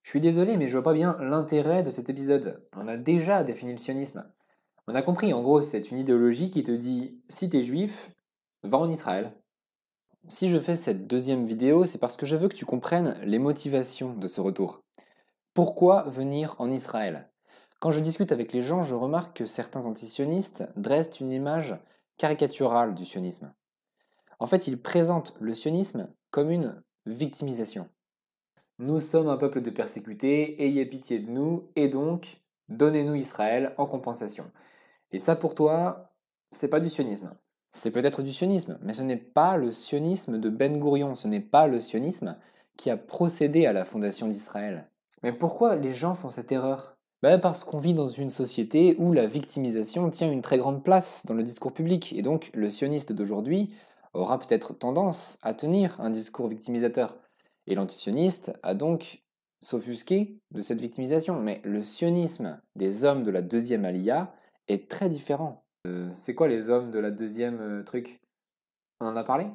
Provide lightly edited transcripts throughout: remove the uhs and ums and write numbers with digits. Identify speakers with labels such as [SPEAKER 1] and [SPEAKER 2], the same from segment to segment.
[SPEAKER 1] Je suis désolé, mais je vois pas bien l'intérêt de cet épisode. On a déjà défini le sionisme. On a compris, en gros, c'est une idéologie qui te dit si t'es juif, va en Israël. Si je fais cette deuxième vidéo, c'est parce que je veux que tu comprennes les motivations de ce retour. Pourquoi venir en Israël? Quand je discute avec les gens, je remarque que certains antisionistes dressent une image caricaturale du sionisme. En fait, ils présentent le sionisme comme une victimisation. Nous sommes un peuple de persécutés, ayez pitié de nous, et donc, donnez-nous Israël en compensation. Et ça pour toi, c'est pas du sionisme. C'est peut-être du sionisme, mais ce n'est pas le sionisme de Ben Gourion, ce n'est pas le sionisme qui a procédé à la fondation d'Israël. Mais pourquoi les gens font cette erreur? Parce qu'on vit dans une société où la victimisation tient une très grande place dans le discours public, et donc le sioniste d'aujourd'hui aura peut-être tendance à tenir un discours victimisateur. Et l'antisioniste a donc s'offusqué de cette victimisation. Mais le sionisme des hommes de la deuxième Aliyah est très différent. C'est quoi les hommes de la deuxième truc? On en a parlé?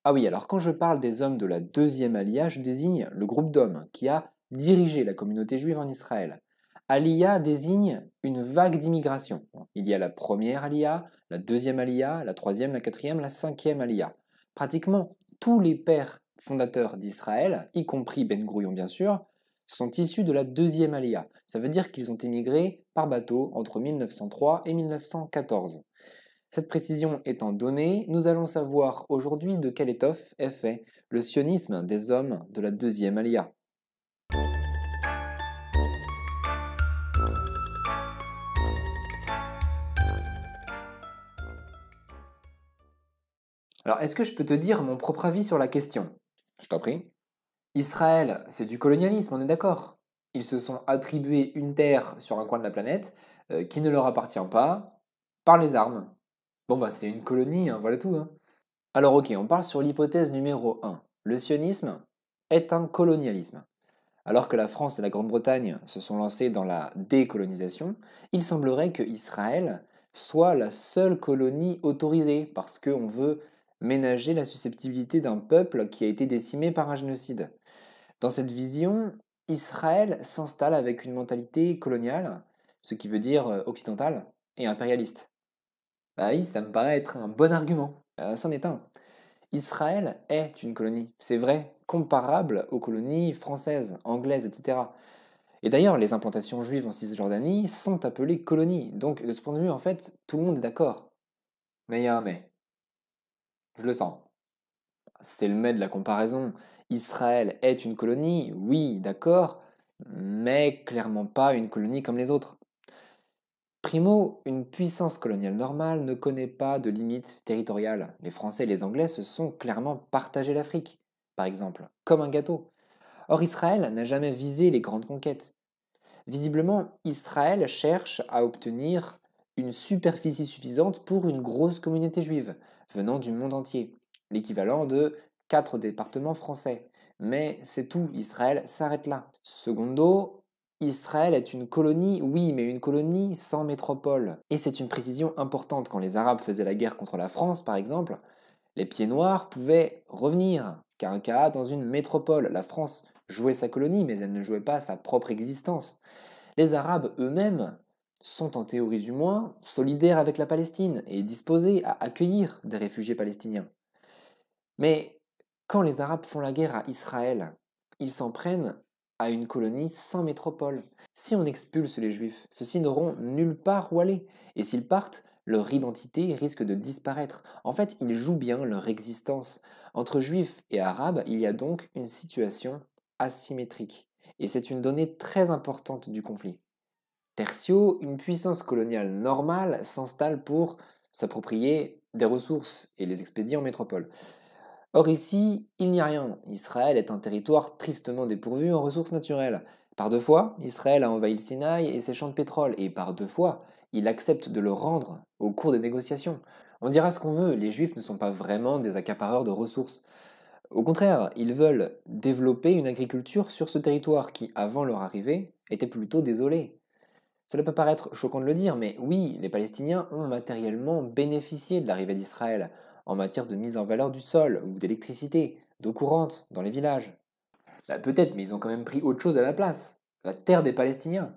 [SPEAKER 1] Ah oui, alors quand je parle des hommes de la deuxième Aliyah, je désigne le groupe d'hommes qui a dirigé la communauté juive en Israël. Aliyah désigne une vague d'immigration. Il y a la première Aliyah, la deuxième Aliyah, la troisième, la quatrième, la cinquième Aliyah. Pratiquement tous les pères fondateurs d'Israël, y compris Ben Gourion bien sûr, sont issus de la deuxième Aliyah. Ça veut dire qu'ils ont émigré par bateau entre 1903 et 1914. Cette précision étant donnée, nous allons savoir aujourd'hui de quelle étoffe est fait le sionisme des hommes de la deuxième Aliyah. Alors, est-ce que je peux te dire mon propre avis sur la question? Je t'en prie. Israël, c'est du colonialisme, on est d'accord. Ils se sont attribués une terre sur un coin de la planète qui ne leur appartient pas par les armes. Bon bah c'est une colonie, hein, voilà tout. Hein. Alors ok, on part sur l'hypothèse numéro 1. Le sionisme est un colonialisme. Alors que la France et la Grande-Bretagne se sont lancées dans la décolonisation, il semblerait que Israël soit la seule colonie autorisée parce qu'on veut ménager la susceptibilité d'un peuple qui a été décimé par un génocide. Dans cette vision, Israël s'installe avec une mentalité coloniale, ce qui veut dire occidentale et impérialiste. Bah oui, ça me paraît être un bon argument. C'en est un. Israël est une colonie, c'est vrai, comparable aux colonies françaises, anglaises, etc. Et d'ailleurs, les implantations juives en Cisjordanie sont appelées colonies, donc de ce point de vue, en fait, tout le monde est d'accord. Mais il y a un mais. Je le sens. C'est le mais de la comparaison. Israël est une colonie, oui, d'accord, mais clairement pas une colonie comme les autres. Primo, une puissance coloniale normale ne connaît pas de limites territoriales. Les Français et les Anglais se sont clairement partagé l'Afrique, par exemple, comme un gâteau. Or, Israël n'a jamais visé les grandes conquêtes. Visiblement, Israël cherche à obtenir une superficie suffisante pour une grosse communauté juive, venant du monde entier, l'équivalent de 4 départements français. Mais c'est tout, Israël s'arrête là. Secondo, Israël est une colonie, oui, mais une colonie sans métropole. Et c'est une précision importante quand les Arabes faisaient la guerre contre la France, par exemple, les pieds noirs pouvaient revenir, car un cas dans une métropole. La France jouait sa colonie, mais elle ne jouait pas sa propre existence. Les Arabes eux-mêmes sont, en théorie du moins, solidaires avec la Palestine et disposés à accueillir des réfugiés palestiniens. Mais quand les Arabes font la guerre à Israël, ils s'en prennent à une colonie sans métropole. Si on expulse les Juifs, ceux-ci n'auront nulle part où aller, et s'ils partent, leur identité risque de disparaître. En fait, ils jouent bien leur existence. Entre Juifs et Arabes, il y a donc une situation asymétrique, et c'est une donnée très importante du conflit. Tertio, une puissance coloniale normale s'installe pour s'approprier des ressources et les expédier en métropole. Or ici, il n'y a rien. Israël est un territoire tristement dépourvu en ressources naturelles. Par deux fois, Israël a envahi le Sinaï et ses champs de pétrole, et par deux fois, il accepte de le rendre au cours des négociations. On dira ce qu'on veut, les Juifs ne sont pas vraiment des accapareurs de ressources. Au contraire, ils veulent développer une agriculture sur ce territoire qui, avant leur arrivée, était plutôt désolé. Cela peut paraître choquant de le dire, mais oui, les Palestiniens ont matériellement bénéficié de l'arrivée d'Israël en matière de mise en valeur du sol ou d'électricité, d'eau courante dans les villages. Peut-être, mais ils ont quand même pris autre chose à la place. La terre des Palestiniens.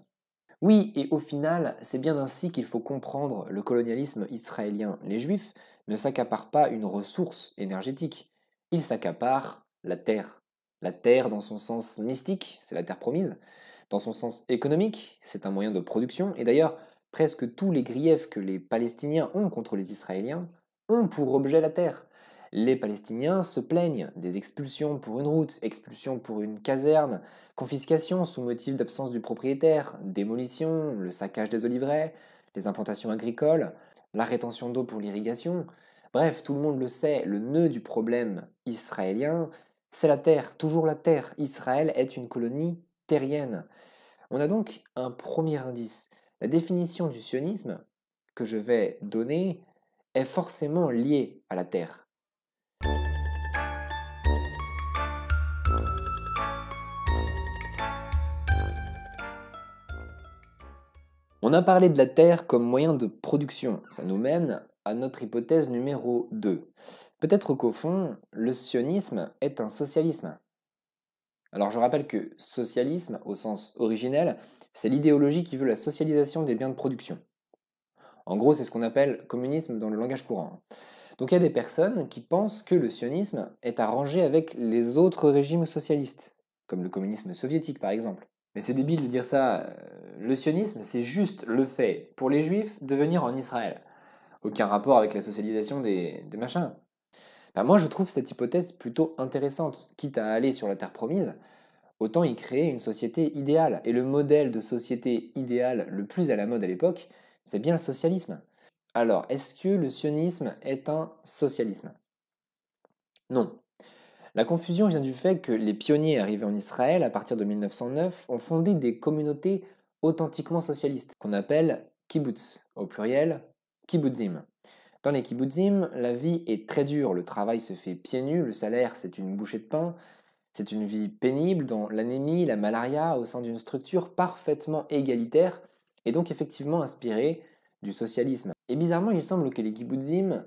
[SPEAKER 1] Oui, et au final, c'est bien ainsi qu'il faut comprendre le colonialisme israélien. Les Juifs ne s'accaparent pas une ressource énergétique, ils s'accaparent la terre. La terre dans son sens mystique, c'est la terre promise. Dans son sens économique, c'est un moyen de production. Et d'ailleurs, presque tous les griefs que les Palestiniens ont contre les Israéliens ont pour objet la terre. Les Palestiniens se plaignent des expulsions pour une route, expulsions pour une caserne, confiscation sous motif d'absence du propriétaire, démolition, le saccage des oliveraies, les implantations agricoles, la rétention d'eau pour l'irrigation. Bref, tout le monde le sait, le nœud du problème israélien, c'est la terre, toujours la terre. Israël est une colonie terrienne. On a donc un premier indice. La définition du sionisme que je vais donner est forcément liée à la terre. On a parlé de la Terre comme moyen de production. Ça nous mène à notre hypothèse numéro 2. Peut-être qu'au fond, le sionisme est un socialisme. Alors je rappelle que socialisme, au sens originel, c'est l'idéologie qui veut la socialisation des biens de production. En gros, c'est ce qu'on appelle communisme dans le langage courant. Donc il y a des personnes qui pensent que le sionisme est à ranger avec les autres régimes socialistes, comme le communisme soviétique par exemple. Mais c'est débile de dire ça. Le sionisme, c'est juste le fait pour les juifs de venir en Israël. Aucun rapport avec la socialisation des machins. Ben moi, je trouve cette hypothèse plutôt intéressante. Quitte à aller sur la terre promise, autant y créer une société idéale. Et le modèle de société idéale le plus à la mode à l'époque, c'est bien le socialisme. Alors, est-ce que le sionisme est un socialisme? Non. La confusion vient du fait que les pionniers arrivés en Israël à partir de 1909 ont fondé des communautés authentiquement socialistes, qu'on appelle kibbutz, au pluriel kibbutzim. Dans les kibbutzim, la vie est très dure, le travail se fait pieds nus, le salaire c'est une bouchée de pain, c'est une vie pénible dans l'anémie, la malaria, au sein d'une structure parfaitement égalitaire et donc effectivement inspirée du socialisme. Et bizarrement, il semble que les kibbutzim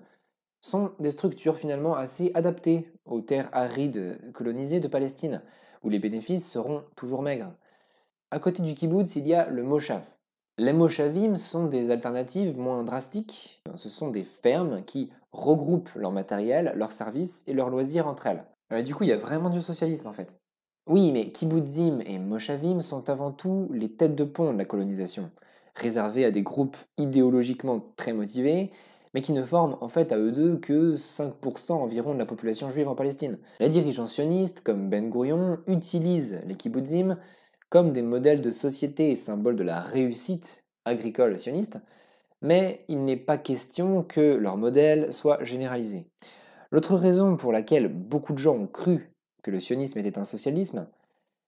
[SPEAKER 1] sont des structures finalement assez adaptées aux terres arides colonisées de Palestine, où les bénéfices seront toujours maigres. À côté du kibbutz, il y a le moshav. Les moshavim sont des alternatives moins drastiques. Ce sont des fermes qui regroupent leur matériel, leurs services et leurs loisirs entre elles. Du coup, il y a vraiment du socialisme en fait. Oui, mais kibbutzim et moshavim sont avant tout les têtes de pont de la colonisation, réservées à des groupes idéologiquement très motivés, mais qui ne forment en fait à eux deux que 5% environ de la population juive en Palestine. Les dirigeants sionistes, comme Ben Gurion, utilisent les kibbutzim comme des modèles de société et symboles de la réussite agricole sioniste, mais il n'est pas question que leur modèle soit généralisé. L'autre raison pour laquelle beaucoup de gens ont cru que le sionisme était un socialisme,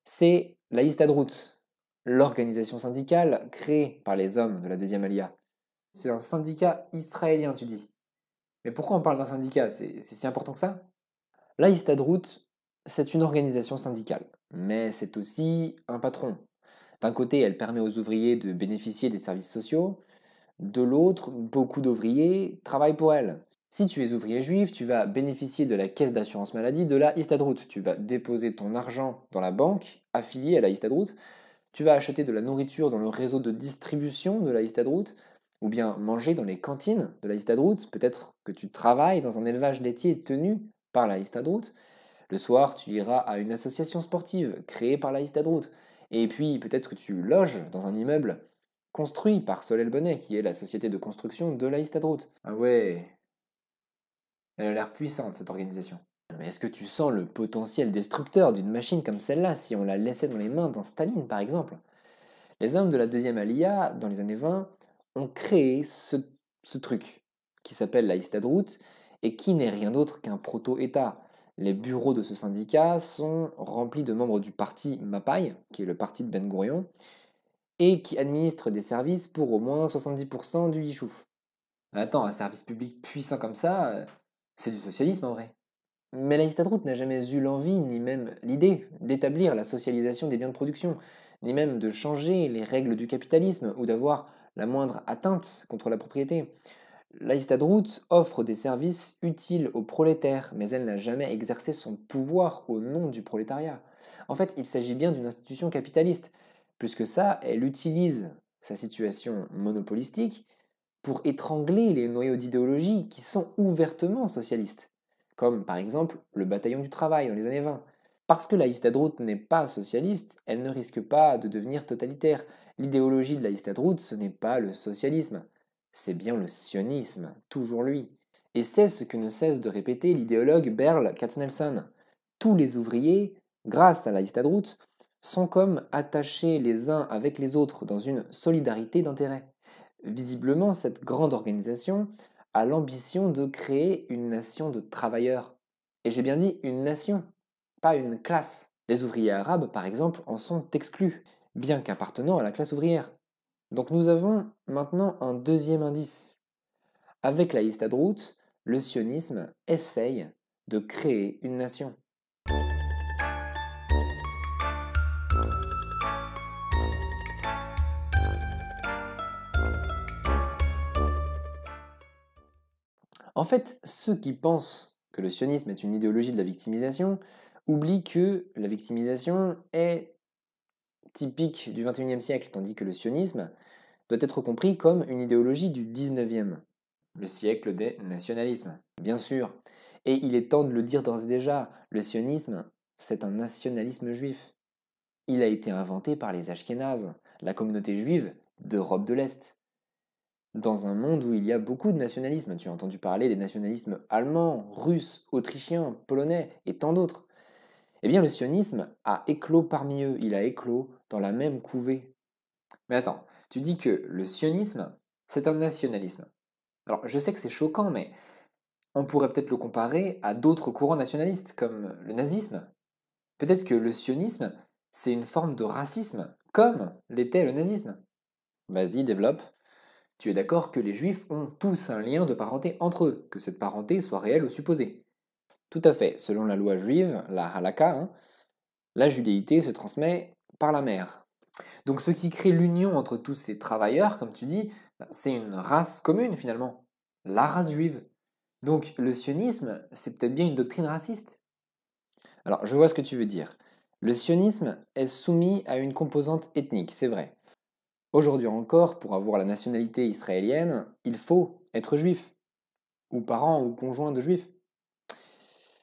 [SPEAKER 1] c'est la Histadrut, l'organisation syndicale créée par les hommes de la deuxième Alia. C'est un syndicat israélien, tu dis. Mais pourquoi on parle d'un syndicat? C'est si important que ça? La Histadrut, c'est une organisation syndicale, mais c'est aussi un patron. D'un côté, elle permet aux ouvriers de bénéficier des services sociaux, de l'autre, beaucoup d'ouvriers travaillent pour elle. Si tu es ouvrier juif, tu vas bénéficier de la caisse d'assurance maladie de la Histadrut. Tu vas déposer ton argent dans la banque affiliée à la Histadrut. Tu vas acheter de la nourriture dans le réseau de distribution de la Histadrut, ou bien manger dans les cantines de la Histadrut. Peut-être que tu travailles dans un élevage laitier tenu par la Histadrut. Le soir, tu iras à une association sportive créée par la Histadrut. Et puis, peut-être que tu loges dans un immeuble construit par Solel Bonnet, qui est la société de construction de la Histadrut. Ah ouais, elle a l'air puissante, cette organisation. Mais est-ce que tu sens le potentiel destructeur d'une machine comme celle-là si on la laissait dans les mains d'un Staline, par exemple? Les hommes de la deuxième Alia, dans les années 20, ont créé ce truc qui s'appelle la Histadrut et qui n'est rien d'autre qu'un proto-État. Les bureaux de ce syndicat sont remplis de membres du parti Mapai, qui est le parti de Ben Gurion, et qui administre des services pour au moins 70% du Yichouf. Attends, un service public puissant comme ça, c'est du socialisme en vrai. Mais la Histadrut n'a jamais eu l'envie, ni même l'idée, d'établir la socialisation des biens de production, ni même de changer les règles du capitalisme ou d'avoir la moindre atteinte contre la propriété. La Histadrut offre des services utiles aux prolétaires, mais elle n'a jamais exercé son pouvoir au nom du prolétariat. En fait, il s'agit bien d'une institution capitaliste, Plus que ça, elle utilise sa situation monopolistique pour étrangler les noyaux d'idéologie qui sont ouvertement socialistes, comme par exemple le bataillon du travail dans les années 20. Parce que la Histadrout n'est pas socialiste, elle ne risque pas de devenir totalitaire. L'idéologie de la Histadrout, ce n'est pas le socialisme, c'est bien le sionisme, toujours lui. Et c'est ce que ne cesse de répéter l'idéologue Berl Katznelson. Tous les ouvriers, grâce à la Histadrout, sont comme attachés les uns avec les autres dans une solidarité d'intérêts. Visiblement, cette grande organisation a l'ambition de créer une nation de travailleurs. Et j'ai bien dit une nation, pas une classe. Les ouvriers arabes, par exemple, en sont exclus, bien qu'appartenant à la classe ouvrière. Donc nous avons maintenant un deuxième indice. Avec la Histadrout, le sionisme essaye de créer une nation. En fait, ceux qui pensent que le sionisme est une idéologie de la victimisation oublient que la victimisation est typique du XXIe siècle, tandis que le sionisme doit être compris comme une idéologie du XIXe, le siècle des nationalismes, bien sûr. Et il est temps de le dire d'ores et déjà, le sionisme, c'est un nationalisme juif. Il a été inventé par les Ashkénazes, la communauté juive d'Europe de l'Est. Dans un monde où il y a beaucoup de nationalisme, tu as entendu parler des nationalismes allemands, russes, autrichiens, polonais et tant d'autres. Eh bien, le sionisme a éclos parmi eux, il a éclos dans la même couvée. Mais attends, tu dis que le sionisme, c'est un nationalisme. Alors, je sais que c'est choquant, mais on pourrait peut-être le comparer à d'autres courants nationalistes, comme le nazisme. Peut-être que le sionisme, c'est une forme de racisme, comme l'était le nazisme. Vas-y, développe. Tu es d'accord que les juifs ont tous un lien de parenté entre eux, que cette parenté soit réelle ou supposée. Tout à fait, selon la loi juive, la halakha, la judéité se transmet par la mère. Donc ce qui crée l'union entre tous ces travailleurs, comme tu dis, c'est une race commune finalement, la race juive. Donc le sionisme, c'est peut-être bien une doctrine raciste. Alors je vois ce que tu veux dire. Le sionisme est soumis à une composante ethnique, c'est vrai. Aujourd'hui encore, pour avoir la nationalité israélienne, il faut être juif, ou parent ou conjoint de juif.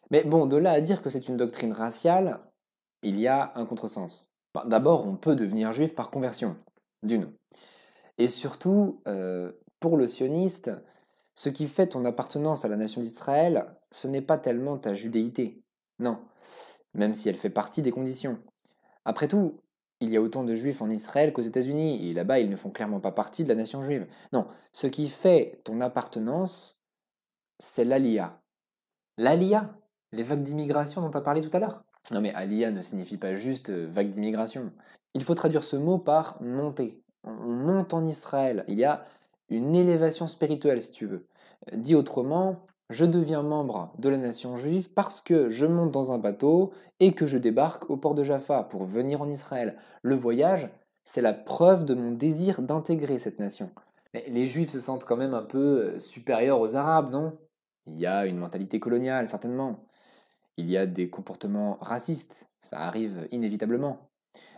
[SPEAKER 1] Mais bon, de là à dire que c'est une doctrine raciale, il y a un contresens. D'abord, on peut devenir juif par conversion, d'une. Et surtout, pour le sioniste, ce qui fait ton appartenance à la nation d'Israël, ce n'est pas tellement ta judéité. Non, même si elle fait partie des conditions. Après tout, il y a autant de juifs en Israël qu'aux États-Unis, et là-bas, ils ne font clairement pas partie de la nation juive. Non, ce qui fait ton appartenance, c'est l'Aliyah. L'Aliyah, les vagues d'immigration dont tu as parlé tout à l'heure. Non mais Aliyah ne signifie pas juste vague d'immigration. Il faut traduire ce mot par monter. On monte en Israël. Il y a une élévation spirituelle, si tu veux. Dit autrement, je deviens membre de la nation juive parce que je monte dans un bateau et que je débarque au port de Jaffa pour venir en Israël. Le voyage, c'est la preuve de mon désir d'intégrer cette nation. Mais les juifs se sentent quand même un peu supérieurs aux arabes, non? Il y a une mentalité coloniale, certainement. Il y a des comportements racistes, ça arrive inévitablement.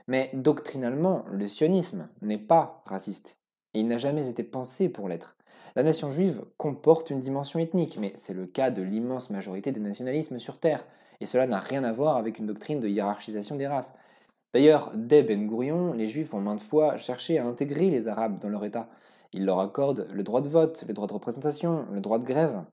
[SPEAKER 1] Mais doctrinalement, le sionisme n'est pas raciste. Et il n'a jamais été pensé pour l'être. La nation juive comporte une dimension ethnique, mais c'est le cas de l'immense majorité des nationalismes sur Terre, et cela n'a rien à voir avec une doctrine de hiérarchisation des races. D'ailleurs, dès Ben Gourion, les Juifs ont maintes fois cherché à intégrer les Arabes dans leur État. Ils leur accordent le droit de vote, le droit de représentation, le droit de grève.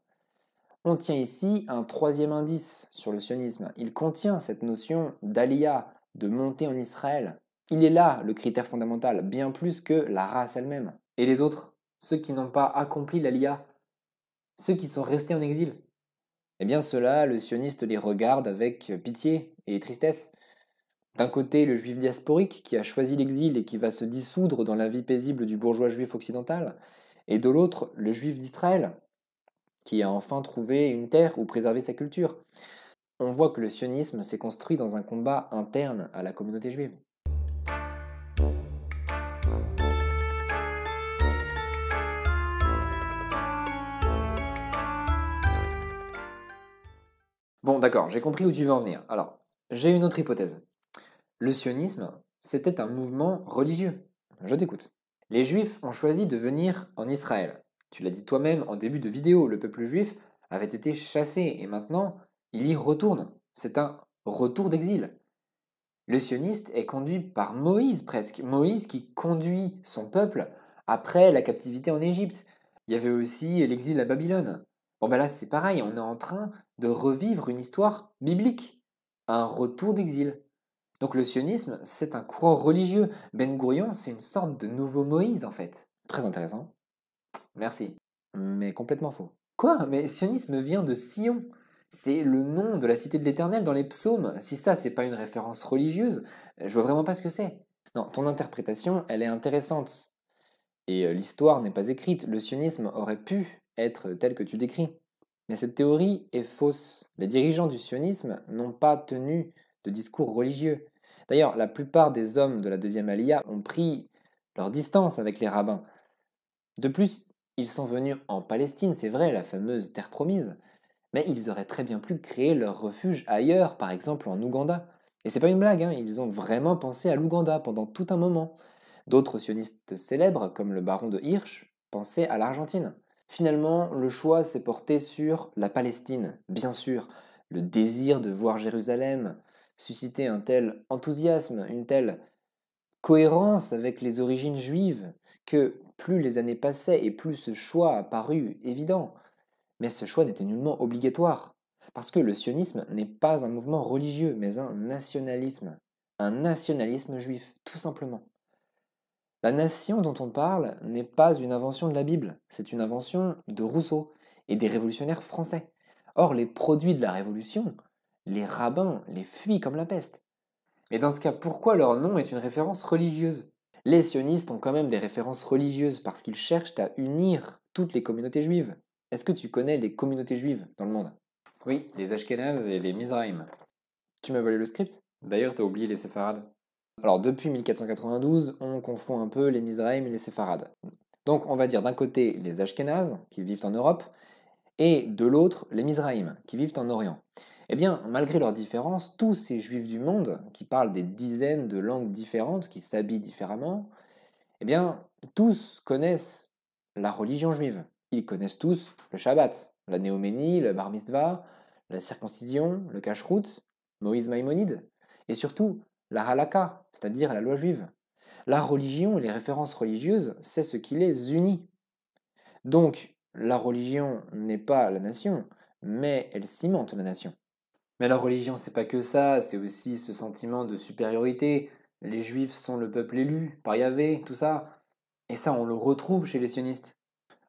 [SPEAKER 1] On tient ici un troisième indice sur le sionisme. Il contient cette notion d'aliyah, de montée en Israël. Il est là le critère fondamental, bien plus que la race elle-même. Et les autres, ceux qui n'ont pas accompli l'aliyah, ceux qui sont restés en exil, eh bien ceux-là, le sioniste les regarde avec pitié et tristesse. D'un côté, le juif diasporique qui a choisi l'exil et qui va se dissoudre dans la vie paisible du bourgeois juif occidental, et de l'autre, le juif d'Israël, qui a enfin trouvé une terre où préserver sa culture. On voit que le sionisme s'est construit dans un combat interne à la communauté juive. Bon, d'accord, j'ai compris où tu veux en venir. Alors, j'ai une autre hypothèse. Le sionisme, c'était un mouvement religieux. Je t'écoute. Les Juifs ont choisi de venir en Israël. Tu l'as dit toi-même en début de vidéo, le peuple juif avait été chassé et maintenant il y retourne. C'est un retour d'exil. Le sioniste est conduit par Moïse presque. Moïse qui conduit son peuple après la captivité en Égypte. Il y avait aussi l'exil à Babylone. Bon ben là c'est pareil, on est en train de revivre une histoire biblique. Un retour d'exil. Donc le sionisme, c'est un courant religieux. Ben Gourion, c'est une sorte de nouveau Moïse en fait. Très intéressant. Merci. Mais complètement faux. Quoi? Mais sionisme vient de Sion. C'est le nom de la cité de l'Éternel dans les psaumes. Si ça, c'est pas une référence religieuse, je vois vraiment pas ce que c'est. Non, ton interprétation, elle est intéressante. Et l'histoire n'est pas écrite. Le sionisme aurait pu être tel que tu décris. Mais cette théorie est fausse. Les dirigeants du sionisme n'ont pas tenu de discours religieux. D'ailleurs, la plupart des hommes de la deuxième Aliyah ont pris leur distance avec les rabbins. De plus, ils sont venus en Palestine, c'est vrai, la fameuse terre promise, mais ils auraient très bien pu créer leur refuge ailleurs, par exemple en Ouganda. Et c'est pas une blague, hein, ils ont vraiment pensé à l'Ouganda pendant tout un moment. D'autres sionistes célèbres, comme le baron de Hirsch, pensaient à l'Argentine. Finalement, le choix s'est porté sur la Palestine, bien sûr. Le désir de voir Jérusalem susciter un tel enthousiasme, une telle cohérence avec les origines juives, que plus les années passaient et plus ce choix a paru évident. Mais ce choix n'était nullement obligatoire, parce que le sionisme n'est pas un mouvement religieux, mais un nationalisme juif, tout simplement. La nation dont on parle n'est pas une invention de la Bible, c'est une invention de Rousseau et des révolutionnaires français. Or, les produits de la Révolution, les rabbins les fuient comme la peste. Mais dans ce cas, pourquoi leur nom est une référence religieuse? Les sionistes ont quand même des références religieuses parce qu'ils cherchent à unir toutes les communautés juives. Est-ce que tu connais les communautés juives dans le monde? Oui, les Ashkénazes et les Mizraïm. Tu m'as volé le script? D'ailleurs, t'as oublié les séfarades. Alors, depuis 1492, on confond un peu les Mizraïm et les séfarades. Donc, on va dire d'un côté les Ashkénazes, qui vivent en Europe, et de l'autre les Mizraïm, qui vivent en Orient. Eh bien, malgré leurs différences, tous ces juifs du monde, qui parlent des dizaines de langues différentes, qui s'habillent différemment, eh bien, tous connaissent la religion juive. Ils connaissent tous le Shabbat, la néoménie, le bar mitzvah, la circoncision, le cacherout, Moïse Maïmonide, et surtout la halakha, c'est-à-dire la loi juive. La religion et les références religieuses, c'est ce qui les unit. Donc, la religion n'est pas la nation, mais elle cimente la nation. Mais la religion, c'est pas que ça, c'est aussi ce sentiment de supériorité. Les juifs sont le peuple élu, par Yahvé, tout ça. Et ça, on le retrouve chez les sionistes.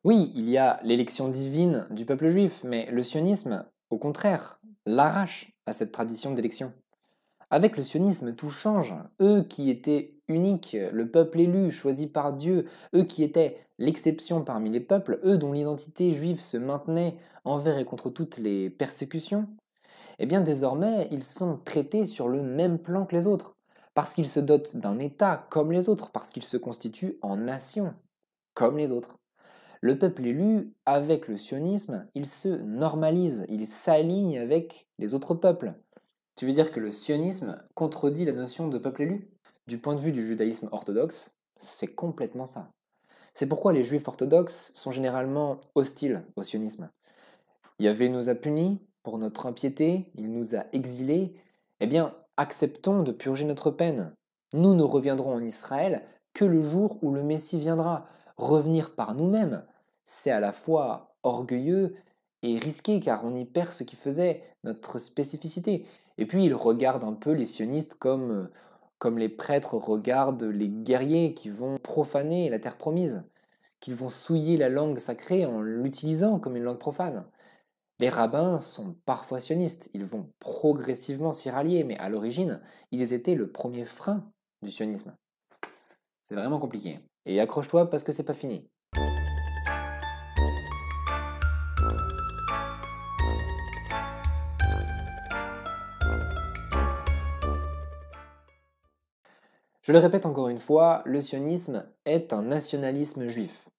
[SPEAKER 1] Oui, il y a l'élection divine du peuple juif, mais le sionisme, au contraire, l'arrache à cette tradition d'élection. Avec le sionisme, tout change. Eux qui étaient uniques, le peuple élu, choisi par Dieu, eux qui étaient l'exception parmi les peuples, eux dont l'identité juive se maintenait envers et contre toutes les persécutions, eh bien désormais, ils sont traités sur le même plan que les autres, parce qu'ils se dotent d'un État comme les autres, parce qu'ils se constituent en nation comme les autres. Le peuple élu, avec le sionisme, il se normalise, il s'aligne avec les autres peuples. Tu veux dire que le sionisme contredit la notion de peuple élu? Du point de vue du judaïsme orthodoxe, c'est complètement ça. C'est pourquoi les juifs orthodoxes sont généralement hostiles au sionisme. Yahvé nous a punis pour notre impiété, il nous a exilés. Eh bien, acceptons de purger notre peine. Nous ne reviendrons en Israël que le jour où le Messie viendra. Revenir par nous-mêmes, c'est à la fois orgueilleux et risqué car on y perd ce qui faisait notre spécificité. Et puis il regarde un peu les sionistes comme les prêtres regardent les guerriers qui vont profaner la terre promise, qui vont souiller la langue sacrée en l'utilisant comme une langue profane. Les rabbins sont parfois sionistes, ils vont progressivement s'y rallier, mais à l'origine, ils étaient le premier frein du sionisme. C'est vraiment compliqué. Et accroche-toi parce que c'est pas fini. Je le répète encore une fois, le sionisme est un nationalisme juif.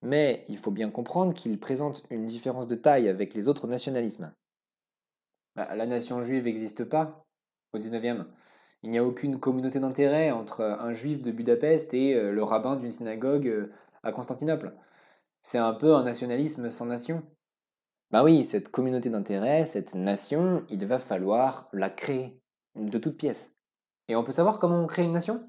[SPEAKER 1] Mais il faut bien comprendre qu'il présente une différence de taille avec les autres nationalismes. La nation juive n'existe pas au 19e. Il n'y a aucune communauté d'intérêt entre un juif de Budapest et le rabbin d'une synagogue à Constantinople. C'est un peu un nationalisme sans nation. Bah oui, cette communauté d'intérêt, cette nation, il va falloir la créer de toutes pièces. Et on peut savoir comment on crée une nation?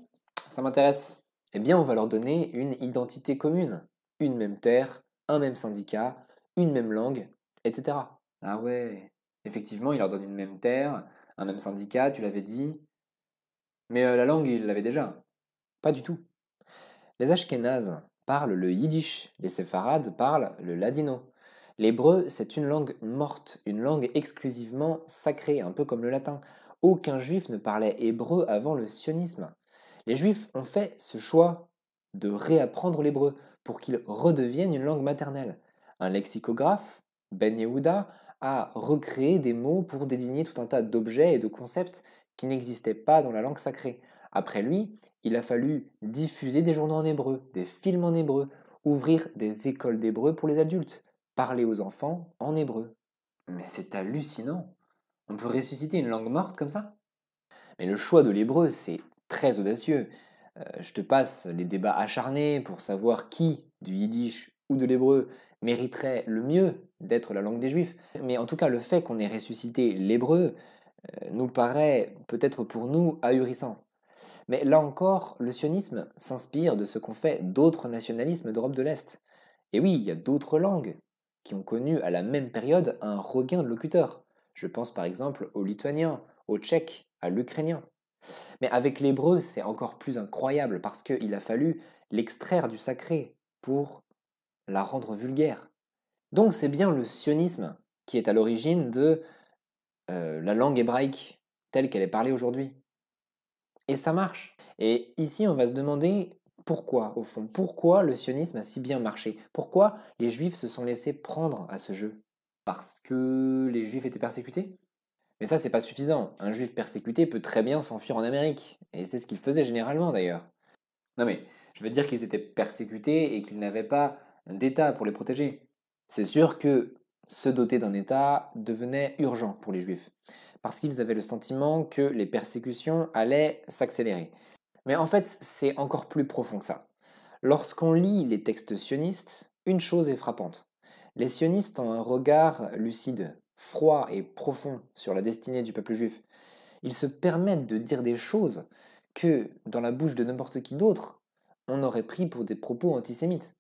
[SPEAKER 1] Ça m'intéresse. Eh bien, on va leur donner une identité commune. Une même terre, un même syndicat, une même langue, etc. Ah ouais, effectivement, il leur donne une même terre, un même syndicat, tu l'avais dit. Mais la langue, ils l'avaient déjà. Pas du tout. Les Ashkénazes parlent le yiddish, les séfarades parlent le ladino. L'hébreu, c'est une langue morte, une langue exclusivement sacrée, un peu comme le latin. Aucun juif ne parlait hébreu avant le sionisme. Les juifs ont fait ce choix de réapprendre l'hébreu pour qu'il redevienne une langue maternelle. Un lexicographe, Ben Yehuda, a recréé des mots pour désigner tout un tas d'objets et de concepts qui n'existaient pas dans la langue sacrée. Après lui, il a fallu diffuser des journaux en hébreu, des films en hébreu, ouvrir des écoles d'hébreu pour les adultes, parler aux enfants en hébreu. Mais c'est hallucinant! On peut ressusciter une langue morte comme ça? Mais le choix de l'hébreu, c'est très audacieux. Je te passe les débats acharnés pour savoir qui, du yiddish ou de l'hébreu, mériterait le mieux d'être la langue des juifs. Mais en tout cas, le fait qu'on ait ressuscité l'hébreu nous paraît peut-être pour nous ahurissant. Mais là encore, le sionisme s'inspire de ce qu'ont fait d'autres nationalismes d'Europe de l'Est. Et oui, il y a d'autres langues qui ont connu à la même période un regain de locuteurs. Je pense par exemple au lituanien, au tchèque, à l'ukrainien. Mais avec l'hébreu, c'est encore plus incroyable parce qu'il a fallu l'extraire du sacré pour la rendre vulgaire. Donc c'est bien le sionisme qui est à l'origine de la langue hébraïque telle qu'elle est parlée aujourd'hui. Et ça marche. Et ici, on va se demander pourquoi, au fond, pourquoi le sionisme a si bien marché? Pourquoi les juifs se sont laissés prendre à ce jeu? Parce que les juifs étaient persécutés? Mais ça, c'est pas suffisant. Un juif persécuté peut très bien s'enfuir en Amérique. Et c'est ce qu'il faisait généralement d'ailleurs. Non mais, je veux dire qu'ils étaient persécutés et qu'ils n'avaient pas d'État pour les protéger. C'est sûr que se doter d'un État devenait urgent pour les Juifs, parce qu'ils avaient le sentiment que les persécutions allaient s'accélérer. Mais en fait, c'est encore plus profond que ça. Lorsqu'on lit les textes sionistes, une chose est frappante. Les sionistes ont un regard lucide, froid et profond sur la destinée du peuple juif. Ils se permettent de dire des choses que, dans la bouche de n'importe qui d'autre, on aurait pris pour des propos antisémites.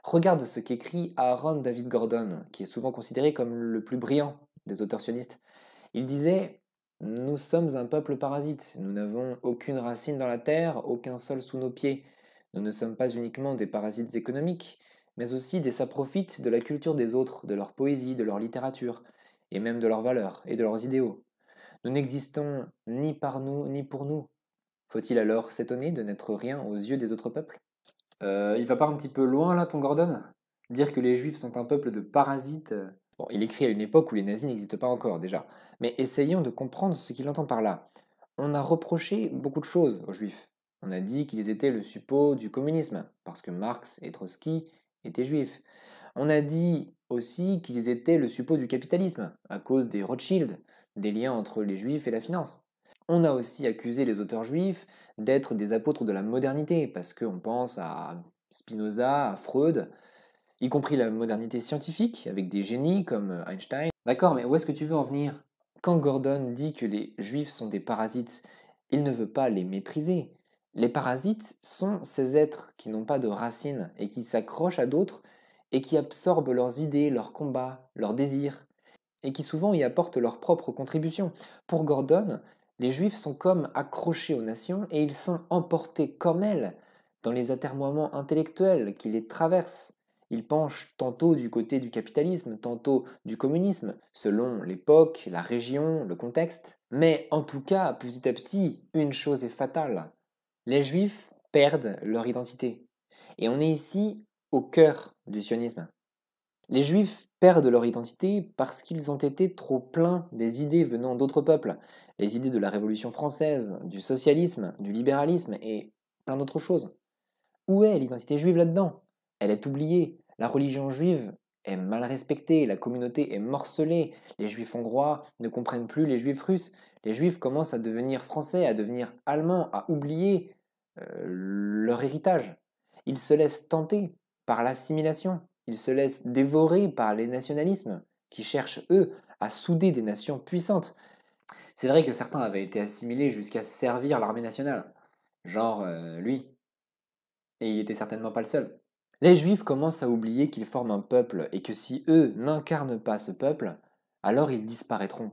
[SPEAKER 1] Regarde ce qu'écrit Aaron David Gordon, qui est souvent considéré comme le plus brillant des auteurs sionistes. Il disait: Nous sommes un peuple parasite, nous n'avons aucune racine dans la terre, aucun sol sous nos pieds. Nous ne sommes pas uniquement des parasites économiques, mais aussi des saprophytes de la culture des autres, de leur poésie, de leur littérature, et même de leurs valeurs et de leurs idéaux. Nous n'existons ni par nous ni pour nous. Faut-il alors s'étonner de n'être rien aux yeux des autres peuples? Il va pas un petit peu loin là, ton Gordon? Dire que les juifs sont un peuple de parasites. Bon, il écrit à une époque où les nazis n'existent pas encore déjà. Mais essayons de comprendre ce qu'il entend par là. On a reproché beaucoup de choses aux juifs. On a dit qu'ils étaient le suppôt du communisme, parce que Marx et Trotsky étaient juifs. On a dit aussi qu'ils étaient le suppôt du capitalisme, à cause des Rothschild, des liens entre les juifs et la finance. On a aussi accusé les auteurs juifs d'être des apôtres de la modernité, parce qu'on pense à Spinoza, à Freud, y compris la modernité scientifique, avec des génies comme Einstein. D'accord, mais où est-ce que tu veux en venir? Quand Gordon dit que les juifs sont des parasites, il ne veut pas les mépriser. Les parasites sont ces êtres qui n'ont pas de racines et qui s'accrochent à d'autres et qui absorbent leurs idées, leurs combats, leurs désirs, et qui souvent y apportent leur propre contribution. Pour Gordon, les juifs sont comme accrochés aux nations et ils sont emportés comme elles dans les atermoiements intellectuels qui les traversent. Ils penchent tantôt du côté du capitalisme, tantôt du communisme, selon l'époque, la région, le contexte. Mais en tout cas, petit à petit, une chose est fatale. Les juifs perdent leur identité. Et on est ici au cœur du sionisme. Les juifs perdent leur identité parce qu'ils ont été trop pleins des idées venant d'autres peuples, les idées de la Révolution française, du socialisme, du libéralisme et plein d'autres choses. Où est l'identité juive là-dedans? Elle est oubliée. La religion juive est mal respectée, la communauté est morcelée, les juifs hongrois ne comprennent plus les juifs russes, Les Juifs commencent à devenir français, à devenir allemands, à oublier leur héritage. Ils se laissent tenter par l'assimilation, ils se laissent dévorer par les nationalismes qui cherchent, eux, à souder des nations puissantes. C'est vrai que certains avaient été assimilés jusqu'à servir l'armée nationale, genre lui, et il était certainement pas le seul. Les Juifs commencent à oublier qu'ils forment un peuple et que si eux n'incarnent pas ce peuple, alors ils disparaîtront.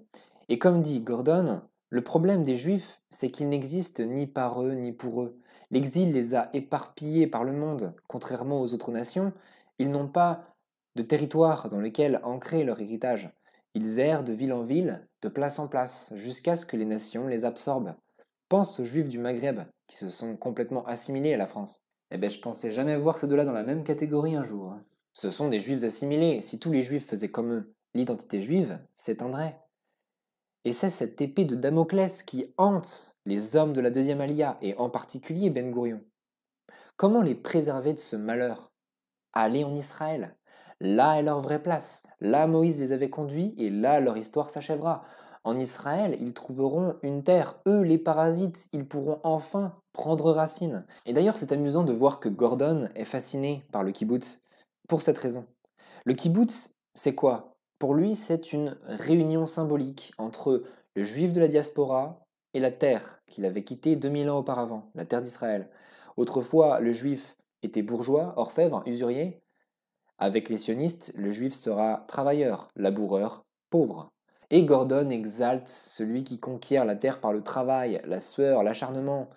[SPEAKER 1] Et comme dit Gordon, le problème des Juifs, c'est qu'ils n'existent ni par eux ni pour eux. L'exil les a éparpillés par le monde. Contrairement aux autres nations, ils n'ont pas de territoire dans lequel ancrer leur héritage. Ils errent de ville en ville, de place en place, jusqu'à ce que les nations les absorbent. Pense aux Juifs du Maghreb, qui se sont complètement assimilés à la France. Eh ben, je pensais jamais voir ces deux-là dans la même catégorie un jour. Ce sont des juifs assimilés. Si tous les juifs faisaient comme eux, l'identité juive s'éteindrait. Et c'est cette épée de Damoclès qui hante les hommes de la deuxième Aliyah, et en particulier Ben Gourion. Comment les préserver de ce malheur? Aller en Israël. Là est leur vraie place. Là Moïse les avait conduits, et là leur histoire s'achèvera. En Israël, ils trouveront une terre. Eux, les parasites, ils pourront enfin prendre racine. Et d'ailleurs, c'est amusant de voir que Gordon est fasciné par le kibbutz pour cette raison. Le kibbutz, c'est quoi? Pour lui, c'est une réunion symbolique entre le juif de la diaspora et la terre qu'il avait quittée 2000 ans auparavant, la terre d'Israël. Autrefois, le juif était bourgeois, orfèvre, usurier. Avec les sionistes, le juif sera travailleur, laboureur, pauvre. Et Gordon exalte celui qui conquiert la terre par le travail, la sueur, l'acharnement,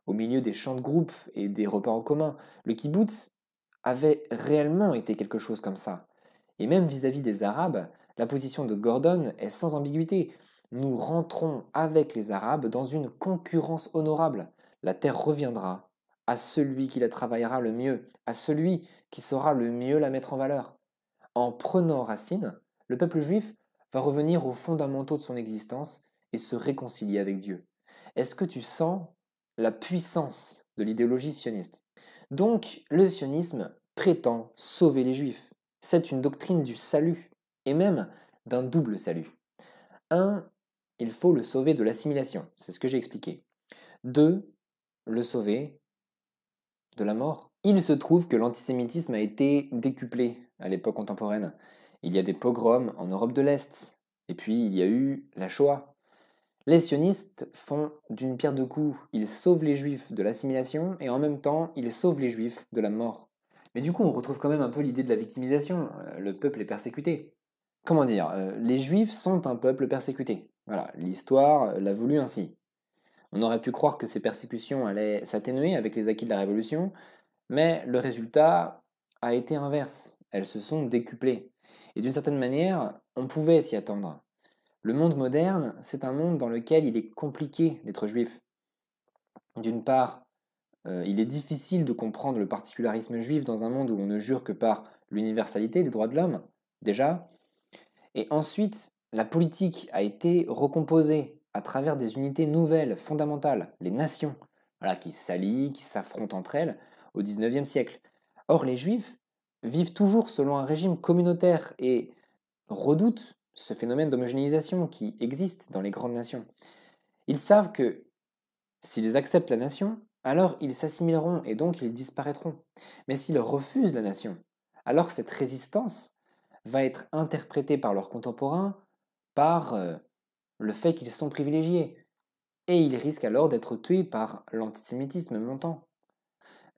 [SPEAKER 1] au milieu des chants de groupe et des repas en commun. Le kibbutz avait réellement été quelque chose comme ça. Et même vis-à-vis des Arabes, la position de Gordon est sans ambiguïté. Nous rentrons avec les Arabes dans une concurrence honorable. La terre reviendra à celui qui la travaillera le mieux, à celui qui saura le mieux la mettre en valeur. En prenant racine, le peuple juif va revenir aux fondamentaux de son existence et se réconcilier avec Dieu. Est-ce que tu sens la puissance de l'idéologie sioniste? Donc, le sionisme prétend sauver les juifs. C'est une doctrine du salut, et même d'un double salut. 1. Il faut le sauver de l'assimilation, c'est ce que j'ai expliqué. 2. Le sauver de la mort. Il se trouve que l'antisémitisme a été décuplé à l'époque contemporaine. Il y a des pogroms en Europe de l'Est, et puis il y a eu la Shoah. Les sionistes font d'une pierre deux coups. Ils sauvent les juifs de l'assimilation et en même temps, ils sauvent les juifs de la mort. Mais du coup, on retrouve quand même un peu l'idée de la victimisation. Le peuple est persécuté. Comment dire? Les juifs sont un peuple persécuté. Voilà, l'histoire l'a voulu ainsi. On aurait pu croire que ces persécutions allaient s'atténuer avec les acquis de la Révolution, mais le résultat a été inverse. Elles se sont décuplées. Et d'une certaine manière, on pouvait s'y attendre. Le monde moderne, c'est un monde dans lequel il est compliqué d'être juif. D'une part, il est difficile de comprendre le particularisme juif dans un monde où on ne jure que par l'universalité des droits de l'homme, déjà. Et ensuite, la politique a été recomposée à travers des unités nouvelles, fondamentales, les nations, voilà, qui s'allient, qui s'affrontent entre elles au XIXe siècle. Or, les juifs vivent toujours selon un régime communautaire et redoutent ce phénomène d'homogénéisation qui existe dans les grandes nations. Ils savent que s'ils acceptent la nation, alors ils s'assimileront et donc ils disparaîtront. Mais s'ils refusent la nation, alors cette résistance va être interprétée par leurs contemporains par le fait qu'ils sont privilégiés. Et ils risquent alors d'être tués par l'antisémitisme montant.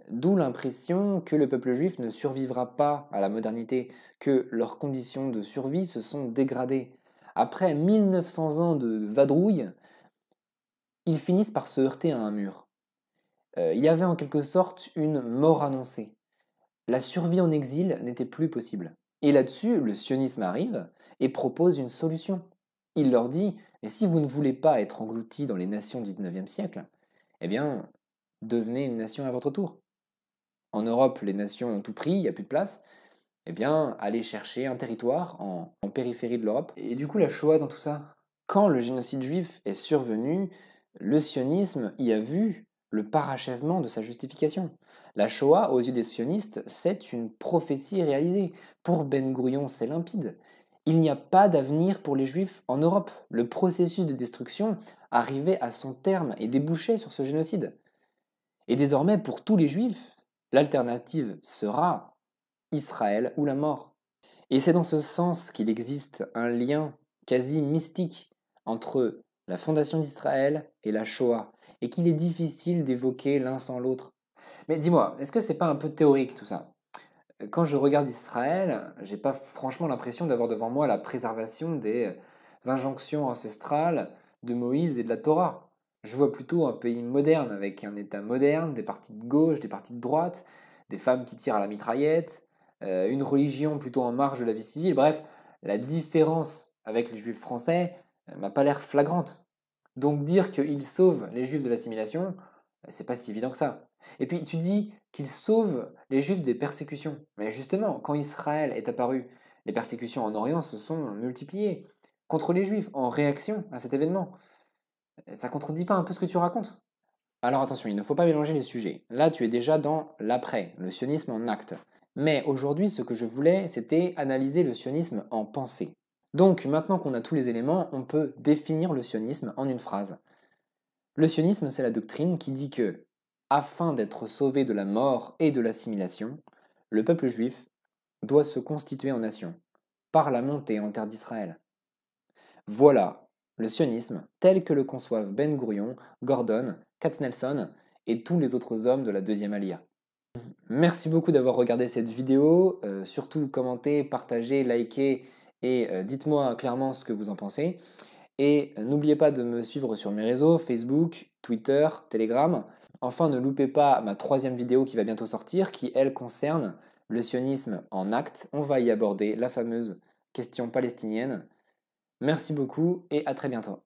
[SPEAKER 1] D'où l'impression que le peuple juif ne survivra pas à la modernité, que leurs conditions de survie se sont dégradées. Après 1900 ans de vadrouille, ils finissent par se heurter à un mur. Il y avait en quelque sorte une mort annoncée. La survie en exil n'était plus possible. Et là-dessus, le sionisme arrive et propose une solution. Il leur dit, mais si vous ne voulez pas être engloutis dans les nations du XIXe siècle, eh bien, devenez une nation à votre tour. En Europe, les nations ont tout pris, il n'y a plus de place. Eh bien, allez chercher un territoire en périphérie de l'Europe. Et du coup, la Shoah dans tout ça? Quand le génocide juif est survenu, le sionisme y a vu le parachèvement de sa justification. La Shoah, aux yeux des sionistes, c'est une prophétie réalisée. Pour Ben Gourion, c'est limpide. Il n'y a pas d'avenir pour les Juifs en Europe. Le processus de destruction arrivait à son terme et débouchait sur ce génocide. Et désormais, pour tous les Juifs, l'alternative sera Israël ou la mort. Et c'est dans ce sens qu'il existe un lien quasi mystique entre la fondation d'Israël et la Shoah, et qu'il est difficile d'évoquer l'un sans l'autre. Mais dis-moi, est-ce que c'est pas un peu théorique tout ça? Quand je regarde Israël, j'ai pas franchement l'impression d'avoir devant moi la préservation des injonctions ancestrales de Moïse et de la Torah. Je vois plutôt un pays moderne avec un État moderne, des partis de gauche, des partis de droite, des femmes qui tirent à la mitraillette, une religion plutôt en marge de la vie civile. Bref, la différence avec les juifs français m'a pas l'air flagrante. Donc dire qu'ils sauvent les juifs de l'assimilation, c'est pas si évident que ça. Et puis tu dis qu'ils sauvent les juifs des persécutions. Mais justement, quand Israël est apparu, les persécutions en Orient se sont multipliées contre les juifs en réaction à cet événement. Ça contredit pas un peu ce que tu racontes? Alors attention, il ne faut pas mélanger les sujets. Là, tu es déjà dans l'après, le sionisme en acte. Mais aujourd'hui, ce que je voulais, c'était analyser le sionisme en pensée. Donc, maintenant qu'on a tous les éléments, on peut définir le sionisme en une phrase. Le sionisme, c'est la doctrine qui dit que, afin d'être sauvé de la mort et de l'assimilation, le peuple juif doit se constituer en nation, par la montée en terre d'Israël. Voilà le sionisme tel que le conçoivent Ben Gurion, Gordon, Katznelson et tous les autres hommes de la deuxième Aliyah. Merci beaucoup d'avoir regardé cette vidéo, surtout commentez, partagez, likez et dites-moi clairement ce que vous en pensez. Et n'oubliez pas de me suivre sur mes réseaux, Facebook, Twitter, Telegram. Enfin, ne loupez pas ma troisième vidéo qui va bientôt sortir, qui elle concerne le sionisme en actes. On va y aborder la fameuse question palestinienne. Merci beaucoup et à très bientôt.